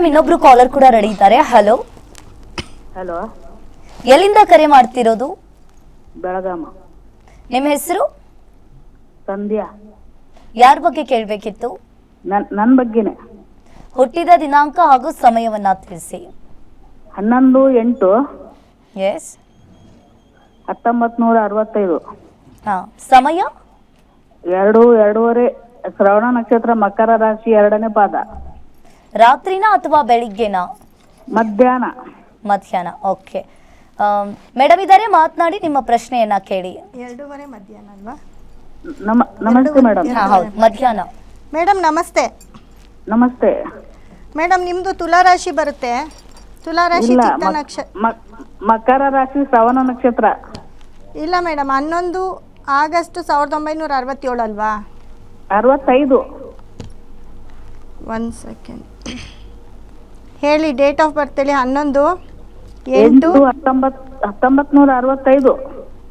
Madam ಇನ್ನೊಬ್ರು collar ಕೂಡ ready ಇದ್ದಾರೆ. ಹಲೋ, ಹಲೋ, ಎಲ್ಲಿಂದ ಕರೆ ಮಾಡ್ತಿರೋದು? ಬೆಳಗಾಮ. ನಿಮ್ಮ ಹೆಸರು? ಸಂಧ್ಯಾ. ಯಾರ ಬಗ್ಗೆ ಕೇಳಬೇಕಿತ್ತು? ನನ್ನ ಬಗ್ಗೆನೇ. ಹುಟ್ಟಿದ ದಿನಾಂಕ ಹಾಗೂ ಸಮಯವನ್ನ ತಿಳಿಸಿ. 11/8. ಎಸ್. 1965. ಸಮಯ? 2:30. ಶ್ರವಣ ನಕ್ಷತ್ರ, ಮಕರ ರಾಶಿ, 2ನೇ ಪಾದ. ರಾತ್ರಿನಾ ಅಥವಾ ಬೆಳಿಗ್ಗೆನಾ? ಮಧ್ಯಾಹ್ನ. ಮಧ್ಯಾಹ್ನ. ಓಕೆ ಮೇಡಮ್ ಇದ್ದಾರೆ, ಮಾತನಾಡಿ, ನಿಮ್ಮ ಪ್ರಶ್ನೆಯನ್ನ ಕೇಳಿ. 2:30 ಮಧ್ಯಾಹ್ನ ಅಲ್ವಾ? ನಮಸ್ತೆ ಮೇಡಮ್. ಹೌದು, ಮಧ್ಯಾಹ್ನ. ಮೇಡಮ್ ನಮಸ್ತೆ. ನಮಸ್ತೆ ಮೇಡಮ್ ನಿಮ್ದು ತುಲಾರಾಶಿ ಬರುತ್ತೆ. ತುಲಾರಾಶಿ ಇಲ್ಲ, ಚಿತ್ತ ನಕ್ಷತ್ರ. ಮಕರ ರಾಶಿ, ಶ್ರವಣ ನಕ್ಷತ್ರ. ಇಲ್ಲ ಮೇಡಮ್, 11 ಆಗಸ್ಟ್ 1967 ಅಲ್ವಾ? 65. ಒಂದು ಸೆಕೆಂಡ್ ಹೇಳಿ, ಡೇಟ್ ಆಫ್ ಬರ್ತ್ ಹೇಳಿ. 11/8/1965.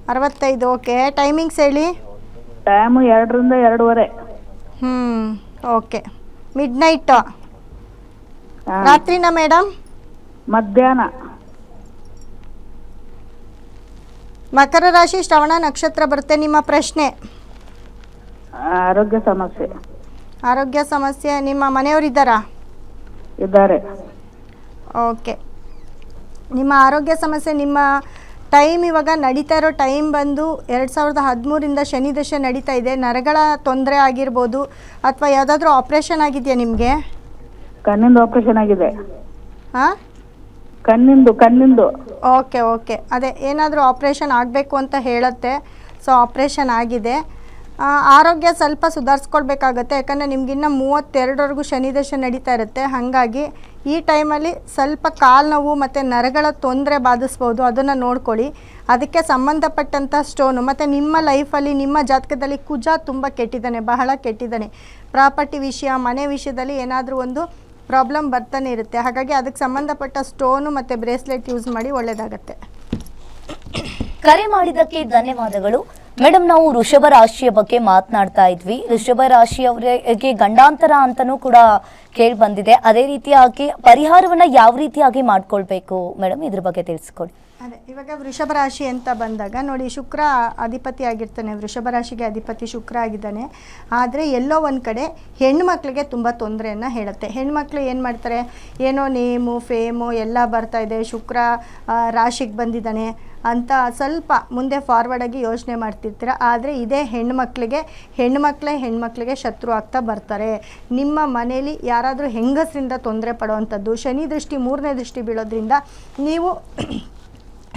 65. ಓಕೆ, ಟೈಮಿಂಗ್ಸ್ ಹೇಳಿ. ಟೈಮ್ 2ರಿಂದ 2:30. ಓಕೆ. Midnight. ರಾತ್ರಿನಾ ಮೇಡಮ್? ಮಧ್ಯಾಹ್ನ. ಮಕರ ರಾಶಿ, ಶ್ರವಣ ನಕ್ಷತ್ರ ಬರುತ್ತೆ. ನಿಮ್ಮ ಪ್ರಶ್ನೆ? ಆರೋಗ್ಯ ಸಮಸ್ಯೆ. ಆರೋಗ್ಯ ಸಮಸ್ಯೆ. ನಿಮ್ಮ ಮನೆಯವರಿದ್ದಾರಾ? ಇದ್ದಾರೆ. ಓಕೆ. ನಿಮ್ಮ ಆರೋಗ್ಯ ಸಮಸ್ಯೆ, ನಿಮ್ಮ ಟೈಮ್ ಇವಾಗ ನಡೀತಾ ಇರೋ ಟೈಮ್ ಬಂದು 2013ರಿಂದ ಶನಿ ದಶೆ ನಡೀತಾ ಇದೆ. ನರಗಳ ತೊಂದರೆ ಆಗಿರ್ಬೋದು, ಅಥವಾ ಯಾವುದಾದ್ರೂ ಆಪ್ರೇಷನ್ ಆಗಿದೆಯಾ ನಿಮಗೆ? ಕಣ್ಣಿಂದು ಆಪರೇಷನ್ ಆಗಿದೆ. ಹಾಂ, ಕಣ್ಣಿಂದು. Okay okay. ಅದೇ ಏನಾದರೂ ಆಪ್ರೇಷನ್ ಆಗಬೇಕು ಅಂತ ಹೇಳುತ್ತೆ. ಸೊ ಆಪ್ರೇಷನ್ ಆಗಿದೆ. ಆರೋಗ್ಯ ಸ್ವಲ್ಪ ಸುಧಾರಿಸ್ಕೊಳ್ಬೇಕಾಗತ್ತೆ. ಯಾಕಂದರೆ ನಿಮಗಿನ್ನ 32ವರೆಗೂ ಶನಿ ದಶೆ ನಡೀತಾ ಇರುತ್ತೆ. ಹಾಗಾಗಿ ಈ ಟೈಮಲ್ಲಿ ಸ್ವಲ್ಪ ಕಾಲು ನೋವು ಮತ್ತು ನರಗಳ ತೊಂದರೆ ಬಾಧಿಸ್ಬೋದು. ಅದನ್ನು ನೋಡ್ಕೊಳ್ಳಿ. ಅದಕ್ಕೆ ಸಂಬಂಧಪಟ್ಟಂಥ ಸ್ಟೋನು, ಮತ್ತು ನಿಮ್ಮ ಲೈಫಲ್ಲಿ, ನಿಮ್ಮ ಜಾತಕದಲ್ಲಿ ಕುಜ ತುಂಬ ಕೆಟ್ಟಿದ್ದಾನೆ, ಬಹಳ ಕೆಟ್ಟಿದ್ದಾನೆ. ಪ್ರಾಪರ್ಟಿ ವಿಷಯ, ಮನೆ ವಿಷಯದಲ್ಲಿ ಏನಾದರೂ ಒಂದು ಪ್ರಾಬ್ಲಮ್ ಬರ್ತಾನೆ ಇರುತ್ತೆ. ಹಾಗಾಗಿ ಅದಕ್ಕೆ ಸಂಬಂಧಪಟ್ಟ ಸ್ಟೋನು ಮತ್ತು ಬ್ರೇಸ್ಲೆಟ್ ಯೂಸ್ ಮಾಡಿ, ಒಳ್ಳೆಯದಾಗತ್ತೆ. ಕರೆ ಮಾಡಿದ್ದಕ್ಕೆ ಧನ್ಯವಾದಗಳು. ಮೇಡಮ್, ನಾವು ವೃಷಭ ರಾಶಿಯ ಬಗ್ಗೆ ಮಾತನಾಡ್ತಾ ಇದ್ವಿ. ವೃಷಭ ರಾಶಿಯವರಿಗೆ ಗಂಡಾಂತರ ಅಂತನೂ ಕೂಡ ಕೇಳಿ ಬಂದಿದೆ. ಅದೇ ರೀತಿಯಾಗಿ ಪರಿಹಾರವನ್ನ ಯಾವ ರೀತಿಯಾಗಿ ಮಾಡ್ಕೊಳ್ಬೇಕು ಮೇಡಮ್, ಇದ್ರ ಬಗ್ಗೆ ತಿಳಿಸ್ಕೊಡಿ. ಅದೇ ಇವಾಗ ವೃಷಭ ರಾಶಿ ಅಂತ ಬಂದಾಗ ನೋಡಿ, ಶುಕ್ರ ಅಧಿಪತಿ ಆಗಿರ್ತಾನೆ. ವೃಷಭ ರಾಶಿಗೆ ಅಧಿಪತಿ ಶುಕ್ರ ಆಗಿದ್ದಾನೆ. ಆದರೆ ಎಲ್ಲೋ ಒಂದು ಕಡೆ ಹೆಣ್ಮಕ್ಳಿಗೆ ತುಂಬ ತೊಂದರೆಯನ್ನು ಹೇಳುತ್ತೆ. ಹೆಣ್ಮಕ್ಳು ಏನು ಮಾಡ್ತಾರೆ, ಏನೋ ನೇಮು ಫೇಮು ಎಲ್ಲ ಬರ್ತಾ ಇದೆ, ಶುಕ್ರ ರಾಶಿಗೆ ಬಂದಿದ್ದಾನೆ ಅಂತ ಸ್ವಲ್ಪ ಮುಂದೆ ಫಾರ್ವರ್ಡಾಗಿ ಯೋಚನೆ ಮಾಡ್ತಿರ್ತೀರ. ಆದರೆ ಇದೇ ಹೆಣ್ಮಕ್ಳಿಗೆ ಶತ್ರು ಆಗ್ತಾ ಬರ್ತಾರೆ. ನಿಮ್ಮ ಮನೇಲಿ ಯಾರಾದರೂ ಹೆಂಗಸರಿಂದ ತೊಂದರೆ ಪಡುವಂಥದ್ದು, ಶನಿ ದೃಷ್ಟಿ 3ನೇ ದೃಷ್ಟಿ ಬೀಳೋದ್ರಿಂದ ನೀವು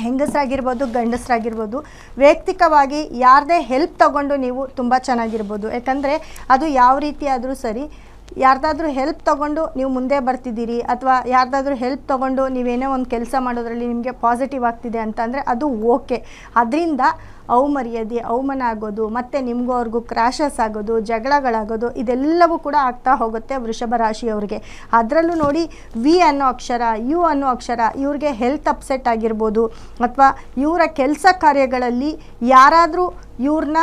ಹೆಂಗಸರಾಗಿರ್ಬೋದು, ಗಂಡಸರಾಗಿರ್ಬೋದು, ವೈಯಕ್ತಿಕವಾಗಿ ಯಾರದೇ ಹೆಲ್ಪ್ ತಗೊಂಡು ನೀವು ತುಂಬ ಚೆನ್ನಾಗಿರ್ಬೋದು. ಯಾಕಂದರೆ ಅದು ಯಾವ ರೀತಿ ಆದರೂ ಸರಿ, ಯಾರ್ದಾದ್ರೂ ಹೆಲ್ಪ್ ತೊಗೊಂಡು ನೀವು ಮುಂದೆ ಬರ್ತಿದ್ದೀರಿ, ಅಥವಾ ಯಾರ್ದಾದ್ರೂ ಹೆಲ್ಪ್ ತೊಗೊಂಡು ನೀವೇನೋ ಒಂದು ಕೆಲಸ ಮಾಡೋದ್ರಲ್ಲಿ ನಿಮಗೆ ಪಾಸಿಟಿವ್ ಆಗ್ತಿದೆ ಅಂತಂದರೆ ಅದು ಓಕೆ. ಅದರಿಂದ ಅವಮರ್ಯಾದೆ, ಅವಮಾನ ಆಗೋದು, ಮತ್ತು ನಿಮಗೂ ಅವ್ರಿಗೂ ಕ್ರ್ಯಾಶಸ್ ಆಗೋದು, ಜಗಳಗಳಾಗೋದು, ಇದೆಲ್ಲವೂ ಕೂಡ ಆಗ್ತಾ ಹೋಗುತ್ತೆ ವೃಷಭ ರಾಶಿಯವ್ರಿಗೆ. ಅದರಲ್ಲೂ ನೋಡಿ, ವಿ ಅನ್ನೋ ಅಕ್ಷರ, ಯು ಅನ್ನೋ ಅಕ್ಷರ, ಇವ್ರಿಗೆ ಹೆಲ್ತ್ ಅಪ್ಸೆಟ್ ಆಗಿರ್ಬೋದು, ಅಥವಾ ಇವರ ಕೆಲಸ ಕಾರ್ಯಗಳಲ್ಲಿ ಯಾರಾದರೂ ಇವ್ರನ್ನ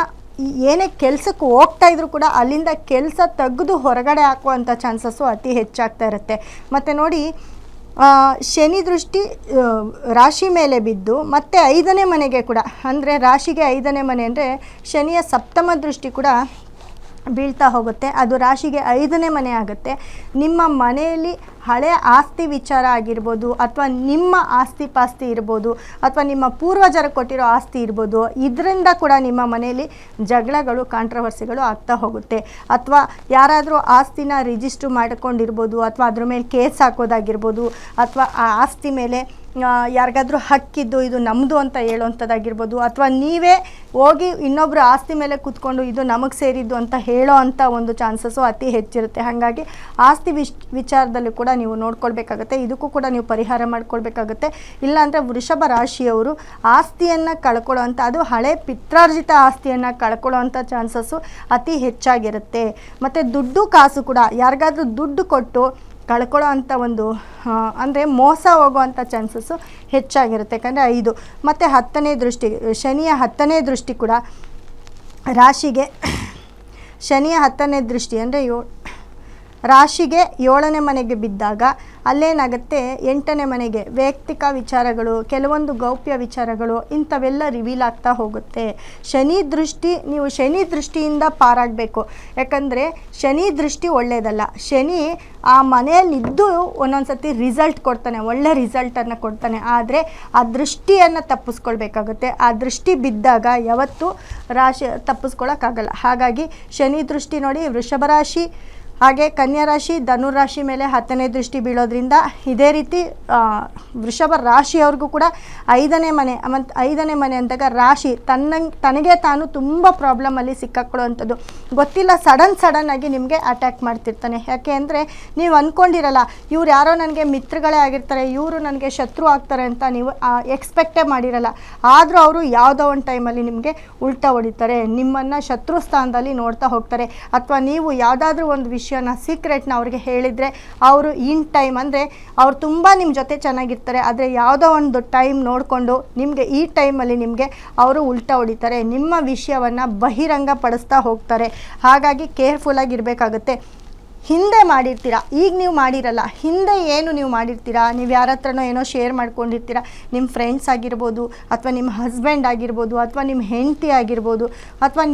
ಏನೇ ಕೆಲಸಕ್ಕೆ ಹೋಗ್ತಾ ಇದ್ರೂ ಕೂಡ ಅಲ್ಲಿಂದ ಕೆಲಸ ತೆಗೆದು ಹೊರಗಡೆ ಹಾಕುವಂಥ ಚಾನ್ಸಸ್ಸು ಅತಿ ಹೆಚ್ಚಾಗ್ತಾ ಇರುತ್ತೆ. ಮತ್ತು ನೋಡಿ, ಶನಿ ದೃಷ್ಟಿ ರಾಶಿ ಮೇಲೆ ಬಿದ್ದು ಮತ್ತು 5ನೇ ಮನೆಗೆ ಕೂಡ, ಅಂದರೆ ರಾಶಿಗೆ 5ನೇ ಮನೆ ಅಂದರೆ ಶನಿಯ ಸಪ್ತಮ ದೃಷ್ಟಿ ಕೂಡ ಬೀಳ್ತಾ ಹೋಗುತ್ತೆ. ಅದು ರಾಶಿಗೆ 5ನೇ ಮನೆ ಆಗುತ್ತೆ. ನಿಮ್ಮ ಮನೆಯಲ್ಲಿ ಹಳೆ ಆಸ್ತಿ ವಿಚಾರ ಆಗಿರ್ಬೋದು, ಅಥವಾ ನಿಮ್ಮ ಆಸ್ತಿ ಪಾಸ್ತಿ ಇರ್ಬೋದು, ಅಥವಾ ನಿಮ್ಮ ಪೂರ್ವಜರು ಕೊಟ್ಟಿರೋ ಆಸ್ತಿ ಇರ್ಬೋದು, ಇದರಿಂದ ಕೂಡ ನಿಮ್ಮ ಮನೆಯಲ್ಲಿ ಜಗಳಗಳು, ಕಾಂಟ್ರವರ್ಸಿಗಳು ಆಗ್ತಾ ಹೋಗುತ್ತೆ. ಅಥವಾ ಯಾರಾದರೂ ಆಸ್ತಿನ ರಿಜಿಸ್ಟ್ರು ಮಾಡ್ಕೊಂಡಿರ್ಬೋದು, ಅಥವಾ ಅದ್ರ ಮೇಲೆ ಕೇಸ್ ಹಾಕೋದಾಗಿರ್ಬೋದು, ಅಥವಾ ಆ ಆಸ್ತಿ ಮೇಲೆ ಯಾರಿಗಾದ್ರೂ ಹಕ್ಕಿದ್ದು ಇದು ನಮ್ಮದು ಅಂತ ಹೇಳೋವಂಥದ್ದಾಗಿರ್ಬೋದು, ಅಥವಾ ನೀವೇ ಹೋಗಿ ಇನ್ನೊಬ್ಬರು ಆಸ್ತಿ ಮೇಲೆ ಕೂತ್ಕೊಂಡು ಇದು ನಮಗೆ ಸೇರಿದ್ದು ಅಂತ ಹೇಳೋ ಅಂಥ ಒಂದು ಚಾನ್ಸಸ್ಸು ಅತಿ ಹೆಚ್ಚಿರುತ್ತೆ. ಹಾಗಾಗಿ ಆಸ್ತಿ ವಿಚಾರದಲ್ಲೂ ಕೂಡ ನೀವು ನೋಡ್ಕೊಳ್ಬೇಕಾಗತ್ತೆ. ಇದಕ್ಕೂ ಕೂಡ ನೀವು ಪರಿಹಾರ ಮಾಡ್ಕೊಳ್ಬೇಕಾಗತ್ತೆ. ಇಲ್ಲಾಂದರೆ ವೃಷಭ ರಾಶಿಯವರು ಆಸ್ತಿಯನ್ನು ಕಳ್ಕೊಳ್ಳೋ ಅಂಥ, ಅದು ಹಳೆ ಪಿತ್ರಾರ್ಜಿತ ಆಸ್ತಿಯನ್ನು ಕಳ್ಕೊಳ್ಳೋ ಅಂಥ ಚಾನ್ಸಸ್ಸು ಅತಿ ಹೆಚ್ಚಾಗಿರುತ್ತೆ. ಮತ್ತು ದುಡ್ಡು ಕಾಸು ಕೂಡ ಯಾರಿಗಾದ್ರೂ ದುಡ್ಡು ಕೊಟ್ಟು ಕಳ್ಕೊಳ್ಳೋ ಅಂಥ ಒಂದು, ಅಂದರೆ ಮೋಸ ಹೋಗುವಂಥ ಚಾನ್ಸಸ್ಸು ಹೆಚ್ಚಾಗಿರುತ್ತೆ. ಯಾಕಂದರೆ 5 ಮತ್ತು 10ನೇ ದೃಷ್ಟಿ, ಶನಿಯ 10ನೇ ದೃಷ್ಟಿ ಕೂಡ ರಾಶಿಗೆ, ಶನಿಯ 10ನೇ ದೃಷ್ಟಿ ಅಂದರೆ ರಾಶಿಗೆ 7ನೇ ಮನೆಗೆ ಬಿದ್ದಾಗ ಅಲ್ಲೇನಾಗುತ್ತೆ 8ನೇ ಮನೆಗೆ ವೈಯಕ್ತಿಕ ವಿಚಾರಗಳು, ಕೆಲವೊಂದು ಗೌಪ್ಯ ವಿಚಾರಗಳು ಇಂಥವೆಲ್ಲ ರಿವೀಲ್ ಆಗ್ತಾ ಹೋಗುತ್ತೆ. ನೀವು ಶನಿ ದೃಷ್ಟಿಯಿಂದ ಪಾರಾಗಬೇಕು. ಯಾಕಂದರೆ ಶನಿ ದೃಷ್ಟಿ ಒಳ್ಳೆಯದಲ್ಲ. ಶನಿ ಆ ಮನೆಯಲ್ಲಿದ್ದು ಒಂದೊಂದು ಸತಿ ರಿಸಲ್ಟ್ ಕೊಡ್ತಾನೆ, ಒಳ್ಳೆ ರಿಸಲ್ಟನ್ನು ಕೊಡ್ತಾನೆ. ಆದರೆ ಆ ದೃಷ್ಟಿಯನ್ನು ತಪ್ಪಿಸ್ಕೊಳ್ಬೇಕಾಗುತ್ತೆ. ಆ ದೃಷ್ಟಿ ಬಿದ್ದಾಗ ಯಾವತ್ತೂ ರಾಶಿ ತಪ್ಪಿಸ್ಕೊಳ್ಳೋಕ್ಕಾಗಲ್ಲ. ಹಾಗಾಗಿ ಶನಿ ದೃಷ್ಟಿ ನೋಡಿ ವೃಷಭ ರಾಶಿ ಹಾಗೆ ಕನ್ಯಾ ರಾಶಿ, ಧನುರಾಶಿ ಮೇಲೆ 10ನೇ ದೃಷ್ಟಿ ಬೀಳೋದ್ರಿಂದ ಇದೇ ರೀತಿ ವೃಷಭ ರಾಶಿಯವ್ರಿಗೂ ಕೂಡ 5ನೇ ಮನೆ ಮತ್ತು 5ನೇ ಮನೆ ಅಂದಾಗ ರಾಶಿ ತನಗೆ ತಾನು ತುಂಬ ಪ್ರಾಬ್ಲಮಲ್ಲಿ ಸಿಕ್ಕಾಕೊಳ್ಳುವಂಥದ್ದು. ಗೊತ್ತಿಲ್ಲ, ಸಡನ್ ಆಗಿ ನಿಮಗೆ ಅಟ್ಯಾಕ್ ಮಾಡ್ತಿರ್ತಾನೆ. ಯಾಕೆ ಅಂದರೆ ನೀವು ಅಂದ್ಕೊಂಡಿರಲ್ಲ ಇವ್ರು ಯಾರೋ ನನಗೆ ಮಿತ್ರಗಳೇ ಆಗಿರ್ತಾರೆ, ಇವರು ನನಗೆ ಶತ್ರು ಆಗ್ತಾರೆ ಅಂತ ನೀವು ಎಕ್ಸ್ಪೆಕ್ಟೇ ಮಾಡಿರಲ್ಲ. ಆದರೂ ಅವರು ಯಾವುದೋ ಒಂದು ಟೈಮಲ್ಲಿ ನಿಮಗೆ ಉಲ್ಟಾ ಹೊಡಿತಾರೆ, ನಿಮ್ಮನ್ನು ಶತ್ರು ಸ್ಥಾನದಲ್ಲಿ ನೋಡ್ತಾ ಹೋಗ್ತಾರೆ. ಅಥವಾ ನೀವು ಯಾವುದಾದ್ರೂ ಒಂದು ಸೀಕ್ರೆಟ್ನ ಅವ್ರಿಗೆ ಹೇಳಿದರೆ ಅವರು ಇನ್ ಟೈಮ್ ಅಂದರೆ ಅವ್ರು ತುಂಬ ನಿಮ್ಮ ಜೊತೆ ಚೆನ್ನಾಗಿರ್ತಾರೆ, ಆದರೆ ಯಾವುದೋ ಒಂದು ಟೈಮ್ ನೋಡಿಕೊಂಡು ನಿಮಗೆ ಈ ಟೈಮಲ್ಲಿ ನಿಮಗೆ ಅವರು ಉಲ್ಟಾ ಹೊಡಿತಾರೆ, ನಿಮ್ಮ ವಿಷಯವನ್ನು ಬಹಿರಂಗ ಪಡಿಸ್ತಾ ಹೋಗ್ತಾರೆ. ಹಾಗಾಗಿ ಕೇರ್ಫುಲ್ಲಾಗಿರಬೇಕಾಗುತ್ತೆ. ಹಿಂದೆ ಮಾಡಿರ್ತೀರ, ಈಗ ನೀವು ಮಾಡಿರಲ್ಲ. ಹಿಂದೆ ಏನು ನೀವು ಮಾಡಿರ್ತೀರಾ, ನೀವು ಯಾರ ಹತ್ರನೋ ಏನೋ ಶೇರ್ ಮಾಡ್ಕೊಂಡಿರ್ತೀರ, ನಿಮ್ಮ ಫ್ರೆಂಡ್ಸ್ ಆಗಿರ್ಬೋದು, ಅಥವಾ ನಿಮ್ಮ ಹಸ್ಬೆಂಡ್ ಆಗಿರ್ಬೋದು, ಅಥವಾ ನಿಮ್ಮ ಹೆಂಡತಿ ಆಗಿರ್ಬೋದು, ಅಥವಾ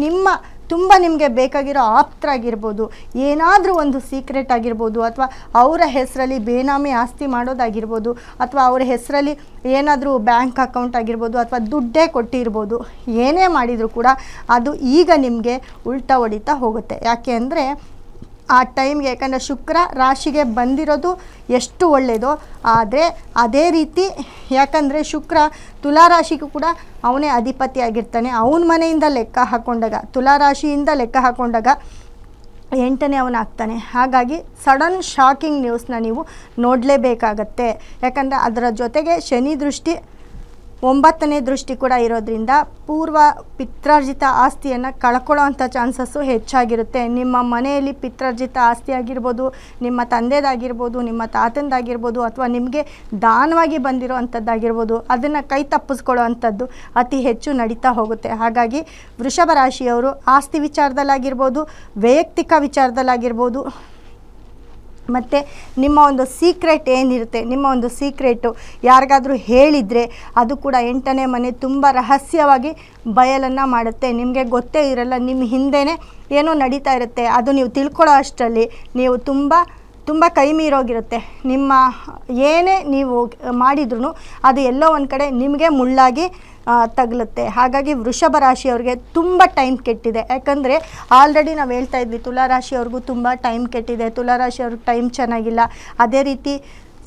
ತುಂಬ ನಿಮಗೆ ಬೇಕಾಗಿರೋ ಆಪ್ತರಾಗಿರ್ಬೋದು, ಏನಾದರೂ ಒಂದು ಸೀಕ್ರೆಟ್ ಆಗಿರ್ಬೋದು, ಅಥವಾ ಅವರ ಹೆಸರಲ್ಲಿ ಬೇನಾಮಿ ಆಸ್ತಿ ಮಾಡೋದಾಗಿರ್ಬೋದು, ಅಥವಾ ಅವರ ಹೆಸರಲ್ಲಿ ಏನಾದರೂ ಬ್ಯಾಂಕ್ ಅಕೌಂಟ್ ಆಗಿರ್ಬೋದು, ಅಥವಾ ದುಡ್ಡೇ ಕೊಟ್ಟಿರ್ಬೋದು. ಏನೇ ಮಾಡಿದರೂ ಕೂಡ ಅದು ಈಗ ನಿಮಗೆ ಉಲ್ಟಾ ಹೊಡಿತಾ ಹೋಗುತ್ತೆ. ಯಾಕೆ ಅಂದರೆ ಆ ಟೈಮ್ಗೆ, ಯಾಕಂದರೆ ಶುಕ್ರ ರಾಶಿಗೆ ಬಂದಿರೋದು ಎಷ್ಟು ಒಳ್ಳೆಯದೋ, ಆದರೆ ಅದೇ ರೀತಿ ಯಾಕಂದರೆ ಶುಕ್ರ ತುಲಾರಾಶಿಗೂ ಕೂಡ ಅವನೇ ಅಧಿಪತಿ ಆಗಿರ್ತಾನೆ. ಅವನ ಮನೆಯಿಂದ ಲೆಕ್ಕ ಹಾಕ್ಕೊಂಡಾಗ, ತುಲಾರಾಶಿಯಿಂದ ಲೆಕ್ಕ ಹಾಕ್ಕೊಂಡಾಗ 8ನೇ ಅವನಾಗ್ತಾನೆ. ಹಾಗಾಗಿ ಸಡನ್ ಶಾಕಿಂಗ್ ನ್ಯೂಸ್ನ ನೀವು ನೋಡಲೇಬೇಕಾಗತ್ತೆ. ಯಾಕಂದರೆ ಅದರ ಜೊತೆಗೆ ಶನಿ ದೃಷ್ಟಿ 9ನೇ ದೃಷ್ಟಿ ಕೂಡ ಇರೋದ್ರಿಂದ ಪೂರ್ವ ಪಿತ್ರಾರ್ಜಿತ ಆಸ್ತಿಯನ್ನು ಕಳ್ಕೊಳ್ಳೋವಂಥ ಚಾನ್ಸಸ್ಸು ಹೆಚ್ಚಾಗಿರುತ್ತೆ. ನಿಮ್ಮ ಮನೆಯಲ್ಲಿ ಪಿತ್ರಾರ್ಜಿತ ಆಸ್ತಿ ಆಗಿರ್ಬೋದು, ನಿಮ್ಮ ತಂದೆದಾಗಿರ್ಬೋದು, ನಿಮ್ಮ ತಾತಂದಾಗಿರ್ಬೋದು, ಅಥವಾ ನಿಮಗೆ ದಾನವಾಗಿ ಬಂದಿರೋ ಅಂಥದ್ದಾಗಿರ್ಬೋದು, ಅದನ್ನು ಕೈ ತಪ್ಪಿಸ್ಕೊಳ್ಳೋ ಅಂಥದ್ದು ಅತಿ ಹೆಚ್ಚು ನಡೀತಾ ಹೋಗುತ್ತೆ. ಹಾಗಾಗಿ ವೃಷಭ ರಾಶಿಯವರು ಆಸ್ತಿ ವಿಚಾರದಲ್ಲಾಗಿರ್ಬೋದು, ವೈಯಕ್ತಿಕ ವಿಚಾರದಲ್ಲಾಗಿರ್ಬೋದು, ಮತ್ತು ನಿಮ್ಮ ಒಂದು ಸೀಕ್ರೆಟ್ ಏನಿರುತ್ತೆ, ನಿಮ್ಮ ಒಂದು ಸೀಕ್ರೆಟು ಯಾರಿಗಾದರೂ ಹೇಳಿದರೆ ಅದು ಕೂಡ 8ನೇ ಮನೆ ತುಂಬ ರಹಸ್ಯವಾಗಿ ಬಯಲನ್ನು ಮಾಡುತ್ತೆ. ನಿಮಗೆ ಗೊತ್ತೇ ಇರಲ್ಲ, ನಿಮ್ಮ ಹಿಂದೆಯೇ ಏನೋ ನಡೀತಾ ಇರುತ್ತೆ. ಅದು ನೀವು ತಿಳ್ಕೊಳ್ಳೋ ಅಷ್ಟರಲ್ಲಿ ನೀವು ತುಂಬ ಕೈ ಮೀರೋಗಿರುತ್ತೆ. ನಿಮ್ಮ ಏನೇ ನೀವು ಮಾಡಿದ್ರೂ ಅದು ಎಲ್ಲೋ ಒಂದು ಕಡೆ ನಿಮಗೆ ಮುಳ್ಳಾಗಿ ತಗಲುತ್ತೆ. ಹಾಗಾಗಿ ವೃಷಭ ರಾಶಿಯವ್ರಿಗೆ ತುಂಬ ಟೈಮ್ ಕೆಟ್ಟಿದೆ. ಯಾಕಂದರೆ ಆಲ್ರೆಡಿ ನಾವು ಹೇಳ್ತಾ ಇದ್ವಿ ತುಲಾರಾಶಿಯವ್ರಿಗೂ ತುಂಬ ಟೈಮ್ ಕೆಟ್ಟಿದೆ, ತುಲಾರಾಶಿಯವ್ರಿಗೆ ಟೈಮ್ ಚೆನ್ನಾಗಿಲ್ಲ. ಅದೇ ರೀತಿ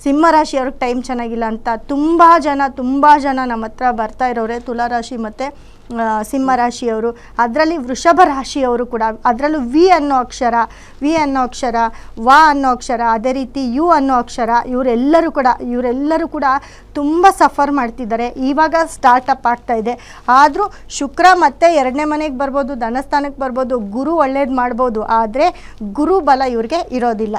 ಸಿಂಹರಾಶಿಯವ್ರಿಗೆ ಟೈಮ್ ಚೆನ್ನಾಗಿಲ್ಲ ಅಂತ ತುಂಬ ಜನ ನಮ್ಮ ಹತ್ರ ಬರ್ತಾ ಇರೋರೆ ತುಲಾರಾಶಿ ಮತ್ತು ಸಿಂಹರಾಶಿಯವರು. ಅದರಲ್ಲಿ ವೃಷಭ ರಾಶಿಯವರು ಕೂಡ, ಅದರಲ್ಲೂ ವಿ ಅನ್ನೋ ಅಕ್ಷರ, ವ ಅನ್ನೋ ಅಕ್ಷರ, ಅದೇ ರೀತಿ ಯು ಅನ್ನೋ ಅಕ್ಷರ, ಇವರೆಲ್ಲರೂ ಕೂಡ ತುಂಬ ಸಫರ್ ಮಾಡ್ತಿದ್ದಾರೆ. ಇವಾಗ ಸ್ಟಾರ್ಟಪ್ ಆಗ್ತಾ ಇದೆ. ಆದರೂ ಶುಕ್ರ ಮತ್ತೆ 2ನೇ ಮನೆಗೆ ಬರ್ಬೋದು, ಧನಸ್ಥಾನಕ್ಕೆ ಬರ್ಬೋದು, ಗುರು ಒಳ್ಳೇದು ಮಾಡ್ಬೋದು, ಆದರೆ ಗುರು ಬಲ ಇವ್ರಿಗೆ ಇರೋದಿಲ್ಲ.